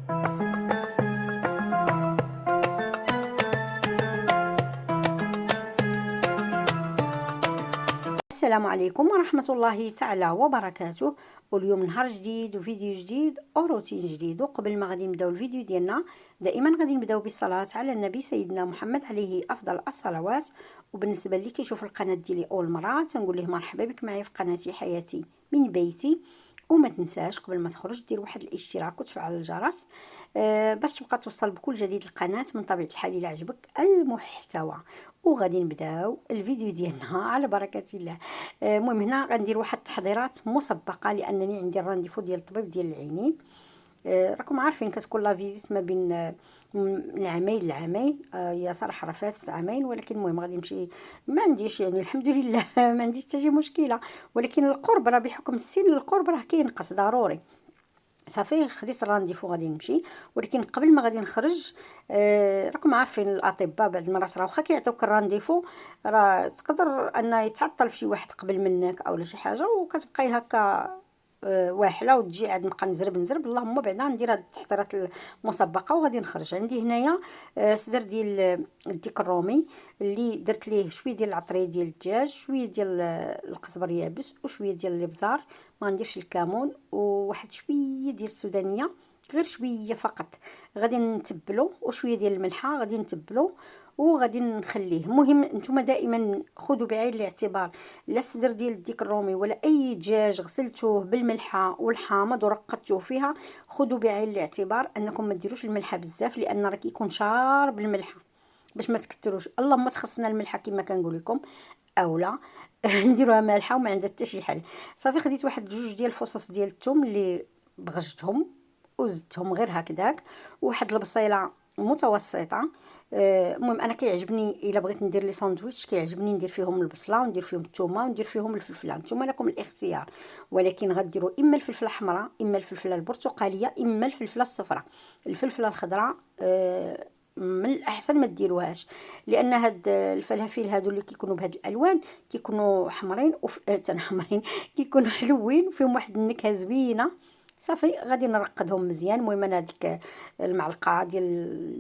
السلام عليكم ورحمة الله تعالى وبركاته. واليوم نهار جديد وفيديو جديد وروتين جديد. وقبل ما غادي نبداو الفيديو ديالنا دائما غادي نبداو بالصلاة على النبي سيدنا محمد عليه افضل الصلوات. وبالنسبه اللي كيشوف القناه ديالي اول مره تنقول ليه مرحبا بك معايا في قناتي حياتي من بيتي. وما تنساش قبل ما تخرج دير واحد الاشتراك وتفعل الجرس باش تبقى توصل بكل جديد القناه. من طبيعه الحال الى عجبك المحتوى وغادي نبداو الفيديو ديالنا على بركه الله. المهم هنا غندير واحد التحضيرات مسبقه لانني عندي الرانديفو ديال الطبيب ديال العينين. راكم عارفين كتكون لا فيزيت ما بين من عامين لعامين. هي صراحه راه فاتت عامين، ولكن المهم غادي نمشي. ما عنديش يعني الحمد لله ما عنديش حتى شي مشكله، ولكن القرب راه بحكم السن القرب راه كينقص ضروري. صافي خديت الرانديفو غادي نمشي، ولكن قبل ما غادي نخرج راكم عارفين الاطباء بعض المرات راه واخا كيعطيوك الرانديفو راه تقدر ان يتعطل في شي واحد قبل منك اولا شي حاجه وكتبقاي هكا واحله وتجي عاد نبقى نزرب. اللهم بعدا ندير هاد التحضيرات المسبقه وغادي نخرج. عندي هنايا صدر ديال الديك الرومي اللي درت ليه شويه ديال العطريه ديال الدجاج، شويه ديال القزبر يابس وشويه ديال الابزار، ما نديرش الكمون، وواحد شويه ديال السودانيه غير شويه فقط. غادي نتبلو وشويه ديال الملحه غادي نتبلو وغادي نخليه. المهم نتوما دائما خذوا بعين الاعتبار لا الصدر ديال الديك الرومي ولا اي دجاج غسلتوه بالملحه والحامض ورقدتوه فيها، خذوا بعين الاعتبار انكم ما ديروش الملحه بزاف لان راه كيكون شارب الملحه باش ما تكثروش. اللهم تخصنا الملحه كما كنقول لكم اولا نديروها مالحه وما عندها حتى شي حل. صافي خديت واحد جوج ديال الفصوص ديال الثوم اللي بغجتهم وزدتهم غير هكذاك، وواحد البصيله متوسطه. المهم انا كيعجبني الا بغيت ندير لي ساندويتش كيعجبني ندير فيهم البصله وندير فيهم الثومه وندير فيهم الفلفله. نتوما لكم الاختيار، ولكن غديروا اما الفلفله الحمراء اما الفلفله البرتقاليه اما الفلفله الصفراء. الفلفله الخضراء من الاحسن ما ديروهاش، لان هاد الفلافل هادو اللي كيكونوا بهاد الالوان كيكونوا حمرين حمرين كيكونوا حلوين وفيهم واحد النكهه زوينه. صافي غادي نرقدهم مزيان. المهم انا هذيك المعلقه ديال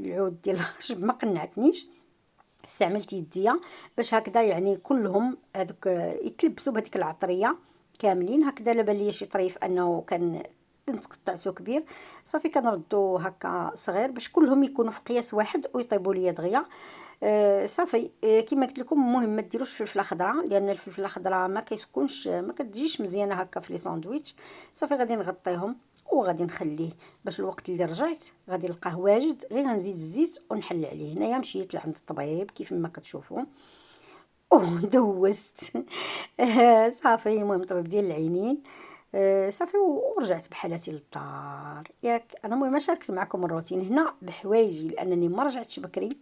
العود ديال الخشب ما قنعتنيش، استعملت يديا باش هكذا يعني كلهم هذوك يتلبسوا بهذيك العطريه كاملين. هكذا لا بان لي شي طريف انه كنت قطعته كبير، صافي كنردو هكا صغير باش كلهم يكونوا في قياس واحد ويطيبوا لي دغيا. صافي كما قلت لكم المهم ما ديروش فلفله خضراء لان الفلفله الخضراء ما كيسكنش ما كتجيش مزيانه هكا في لي ساندويتش. صافي غادي نغطيهم وغادي نخليه باش الوقت اللي رجعت غادي نلقاه واجد، غير غنزيد الزيت ونحل عليه. هنايا مشيت لعند الطبيب كيف ما كتشوفوا ودوزت صافي المهم الطبيب ديال العينين. صافي ورجعت بحالتي للدار ياك. انا المهم شاركت معكم الروتين هنا بحوايجي لانني ما رجعتش بكري.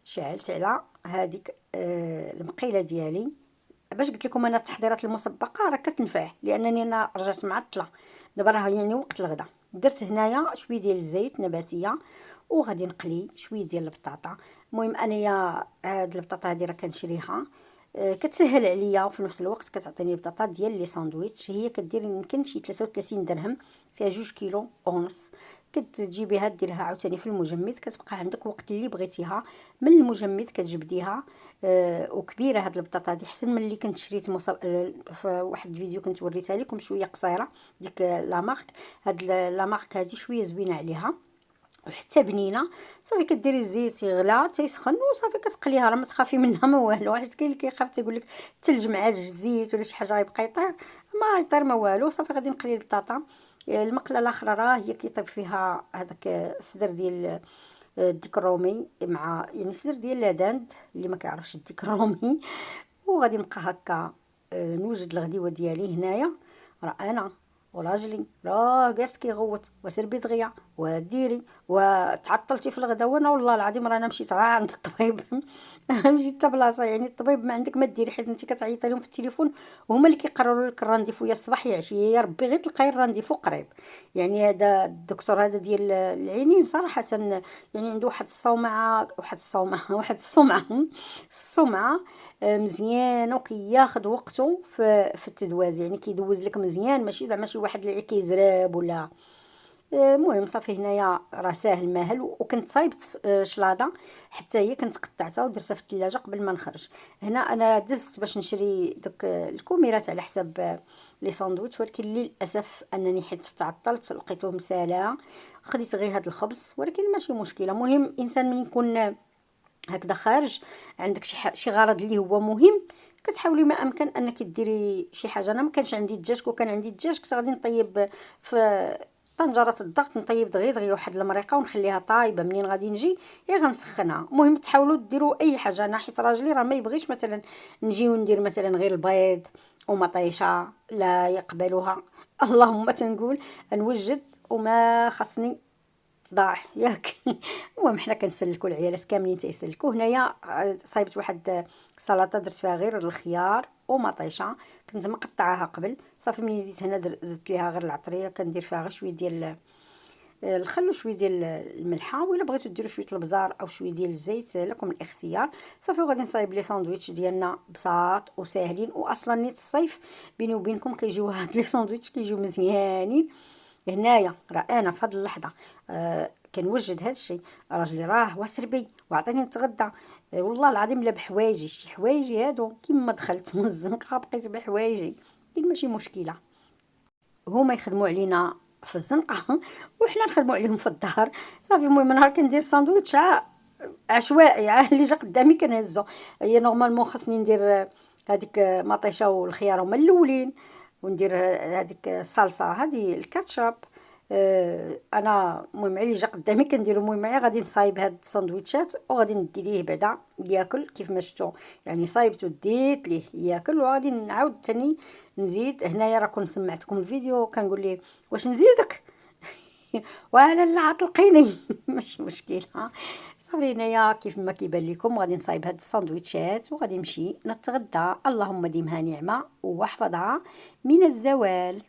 شعلت على هذيك المقيله ديالي باش قلت لكم انا التحضيرات المسبقه راه كتنفع لانني انا رجعت معطله. دابا راه يعني وقت الغدا. درت هنايا شويه ديال الزيت نباتيه وغادي نقلي شويه ديال البطاطا. المهم انايا هاد البطاطا هادي راه كنشريها كتسهل عليا وفي نفس الوقت كتعطيني البطاطا ديال لي ساندويتش. هي كدير يمكن شي 33 درهم فيها 2 كيلو ونص. كتجيبيها ديرها عاوتاني في المجمد، كتبقى عندك وقت اللي بغيتيها من المجمد كتجبديها. وكبيره هاد البطاطا هادي احسن من اللي كنت شريت في واحد الفيديو كنت وريتها لكم شويه قصيره ديك لا مارك. هاد لا مارك هادي شويه زوينه عليها وحتى بنينه. صافي كديري الزيت يغلى تيسخن وصافي كتقليها، راه ما تخافي منها ما والو. واحد كاين اللي كيخاف تيقول لك الثلج مع الزيت ولا شي حاجه يبقى يطير، ما يطير ما والو. صافي غادي نقلي البطاطا. المقله الاخرى راه هي كيطيب فيها هذاك الصدر ديال الديك الرومي مع يعني الصدر ديال لاداند اللي ما كيعرفش الديك الرومي. وغادي نبقى هكا نوجد الغديوه ديالي. هنايا راه انا وراجلي راه جالس كيغوت وسربي دغيا وديري وتعطلتي في الغدا. وانا والله العظيم رانا مشيت عند الطبيب مشيت حتى بلاصه يعني الطبيب ما عندك ما ديري حيت انت كتعيطي لهم في التليفون وهما اللي كيقرروا لك الرانديفو يا الصباح يا عشيه. يا ربي غير تلقاي الرانديفو قريب. يعني هذا الدكتور هذا ديال العينين صراحه يعني عنده واحد الصومعه واحد السمعه مزيان وكياخذ وقته في التدواز. يعني كيدوز لك مزيان ماشي زعما شي واحد اللي كيزراب ولا المهم صافي هنايا راه ساهل ماهل، وكنت صايبت شلاضه حتى هي كنت قطعتها ودرتها في الثلاجه قبل ما نخرج. هنا انا دزت باش نشري دوك الكوميرات على حساب لي ساندويتش، ولكن للاسف انني حيت تعطلت لقيتهم سالاها، خديت غير هذا الخبز، ولكن ماشي مشكله. مهم انسان من يكون هكذا خارج عندك شي غرض اللي هو مهم، كتحاولي ما امكن انك ديري شي حاجه. انا ما كانش عندي الدجاج، كون كان عندي الدجاج كنت غادي نطيب في طنجره الضغط، نطيب دغيا واحد المريقه ونخليها طايبه، منين غادي نجي غير غنسخنها. المهم تحاولوا ديروا اي حاجه. انا حيت راجلي راه ما يبغيش مثلا نجي وندير مثلا غير البيض ومطيشه، لا يقبلها. اللهم تنقول نوجد وما خصني صداع ياك. المهم حنا كنسلكوا العيالات كاملين تيسلكوا. هنايا صايبت واحد سلطه درت فيها غير الخيار ومطيشه، كنت مقطعاها قبل. صافي ملي جيت هنا زدت ليها غير العطريه، كندير فيها غير شويه ديال الخل وشويه ديال الملحه، ولا بغيتو ديروا شويه البزار او شويه ديال الزيت لكم الاختيار. صافي وغادي نصايب لي ساندويتش ديالنا بساط وساهلين، واصلا نيت الصيف بيني وبينكم كيجيو هاد لي ساندويتش كيجيو مزيانين. هنايا راه انا في هاد اللحظه كنوجد هاد الشيء، راجلي راه واسربي وعطيني نتغدى. والله العظيم لا بحوايجي، شي حوايجي هادو كيما دخلت من الزنقه بقيت بحوايجي، كاين ماشي مشكله. هما يخدموا علينا في الزنقه وحنا نخدموا عليهم في الدار. صافي المهم نهار كندير ساندويتش عشوائي اللي جا قدامي كنهزو. هي نورمالمون خاصني ندير هذيك مطيشه والخيار هما الاولين، وندير هذيك الصلصه هذه الكاتشب. انا المهم علي جا قدامي كنديرو. المهم معايا غادي نصايب هاد الساندويتشات وغادي ندي ليه بعدا ياكل كيف ما شفتو، يعني صايبتو ديت ليه ياكل، وغادي نعاود ثاني نزيد. هنايا راكم سمعتكم الفيديو كنقول ليه واش نزيدك ولا لا تلقيني ماشي مشكله. صافي هنايا كيف ما كيبان لكم غادي نصايب هاد الساندويتشات وغادي نمشي نتغدى. اللهم ديمها نعمه واحفظها من الزوال.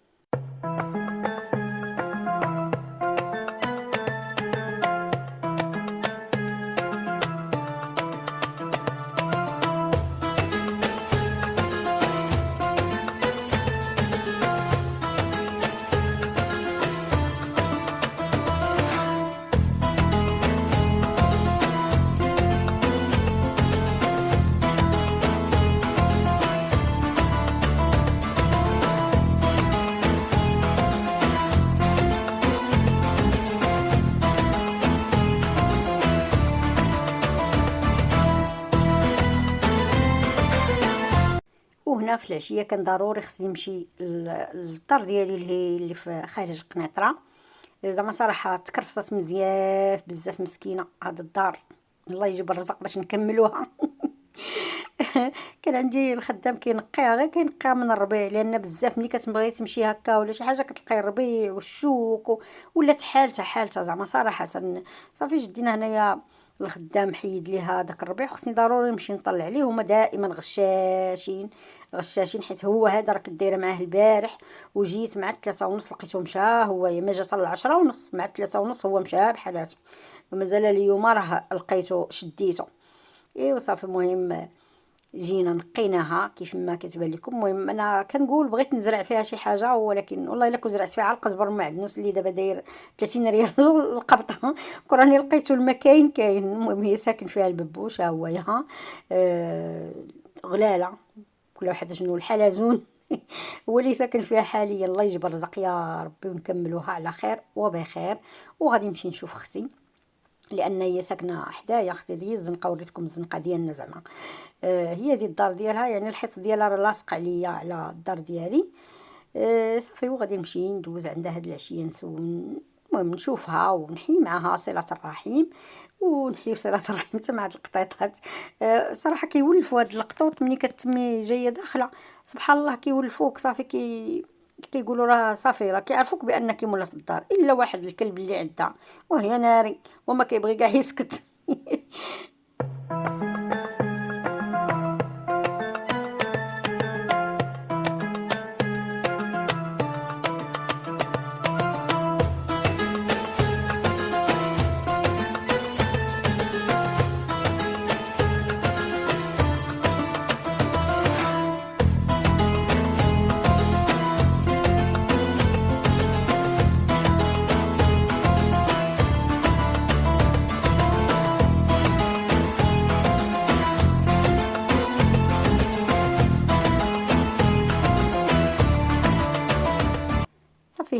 وهنا في العشيه كان ضروري خصني نمشي للدار ديالي اللي في خارج قنيطره. زعما صراحه تكرفصت مزيان بزاف، مسكينه هاد الدار، الله يجيب الرزق باش نكملوها. كان عندي الخدام كينقيها، غير كينقيها من الربيع، لان بزاف ملي كتبغي تمشي هكا ولا شي حاجه كتلقاي الربيع والشوك ولات حالتها زعما صراحه. صافي جدينا هنايا الخدام حيد لي هذاك الربيع، خصني ضروري نمشي نطلع عليه. هما دائما غشاشين حيت هو هذا راك دايره معاه البارح وجيت مع 3:30 لقيته مشى. هو ما جا حتى 10:30، مع 3:30 هو مشى بحالاته، ومازال اليوم راه لقيته شديته. ايوا صافي المهم جينا نقيناها كيف ما كتبان لكم. المهم انا كنقول بغيت نزرع فيها شي حاجه، ولكن والله الا كنت زرعت فيها على القزبر المعدنوس اللي دابا داير 30 ريال القبطه، كراني لقيتو الما كاين. المهم هي ساكن فيها الببوش، ها هو ياها غلاله كل واحد شنو الحلزون هو اللي ساكن فيها حاليا. الله يجبر الرزق يا ربي ونكملوها على خير وبخير. وغادي نمشي نشوف اختي لان هي ساكنه حدايا. اختي ديال الزنقه، وريتكم الزنقه ديالنا زعما هي دي الدار ديالها، يعني الحيط ديالها راه لاصق عليا على الدار ديالي. صافي وغادي نمشي ندوز عندها هاد العشيه المهم نشوفها ونحيي معها صله الرحيم، ونحيي صله الرحيم حتى مع هاد القطيطات. صراحه كيولفوا هاد القطوط ملي كتمي جايه داخله، سبحان الله كيولفوك. صافي كيقولوا راه صافي راه كيعرفوك بانك مولات الدار، الا واحد الكلب اللي عندها وهي ناري وما كيبغي كاع يسكت.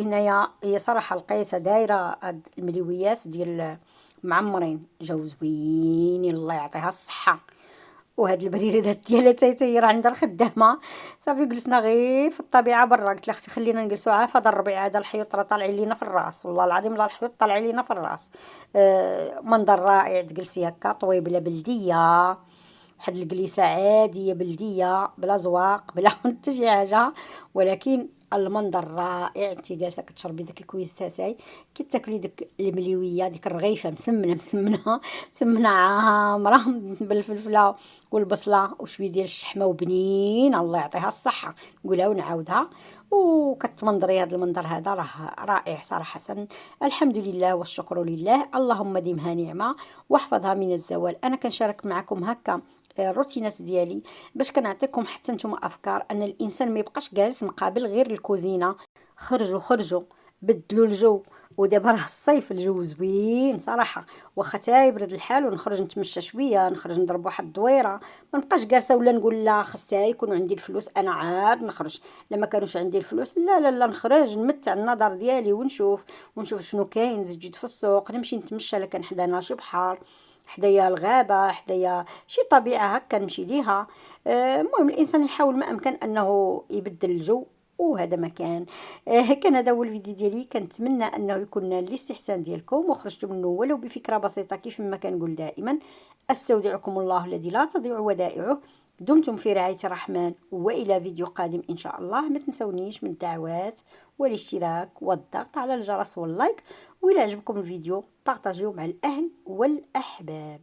هنايا هي صراحه لقيتها دايره هاد المليويات ديال معمرين، جاو زوينين الله يعطيها الصحه. وهاد البريريدات ديالها تيطير عندها الخدامه. صافي جلسنا غير في الطبيعه برا، قلت لها اختي خلينا نجلسوا عا في هذا الربيع هذا، الحيوط راه طالعين لينا في الراس، والله العظيم لا الحيوط طالعين لينا في الراس. منظر رائع، تجلسي هكا طويبله بلديه، واحد الجليسه عاديه بلديه بلا زواق بلا حتى شي حاجه، ولكن المنظر رائع. انت جالسه كتشربي داك الكويز تاعي، كتاكلي ديك المليويه، ديك الرغيفه مسمنه مسمنه مسمنه عامره بالفلفله والبصله وشويه ديال الشحمه وبنينه الله يعطيها الصحه. نقولها ونعاودها، وكتمنظري هذا المنظر هذا راه رائع صراحه. الحمد لله والشكر لله، اللهم ديمها نعمه واحفظها من الزوال. انا كنشارك معكم هكا الروتينات ديالي باش كنعطيكم حتى نتوما افكار ان الانسان ما يبقاش جالس مقابل غير الكوزينه. خرجوا خرجوا، بدلوا الجو. ودابا راه الصيف، الجو زوين صراحه، واخا تا يبرد الحال ونخرج نتمشى شويه، نخرج نضرب واحد الدويره، ما نبقاش جالسه ولا نقول لا خصها يكونوا عندي الفلوس انا عاد نخرج. لما كانوش عندي الفلوس لا لا لا نخرج نمتع النظر ديالي ونشوف شنو كاين جديد في السوق، نمشي نتمشى لكان حدانا شي بحر، حدايا الغابه، حدايا شي طبيعه هكا نمشي ليها. المهم الانسان يحاول ما امكن انه يبدل الجو، وهذا ما كان. كان هذا هو الفيديو ديالي، كنتمنى انه يكون الاستحسان ديالكم وخرجتوا منه ولو بفكره بسيطه. كيف ما كنقول دائما، استودعكم الله الذي لا تضيع ودائعه. دمتم في رعايه الرحمن، والى فيديو قادم ان شاء الله. ما تنسونيش من الدعوات والاشتراك والضغط على الجرس واللايك، والى عجبكم الفيديو بارطاجيوه مع الاهل والاحباب.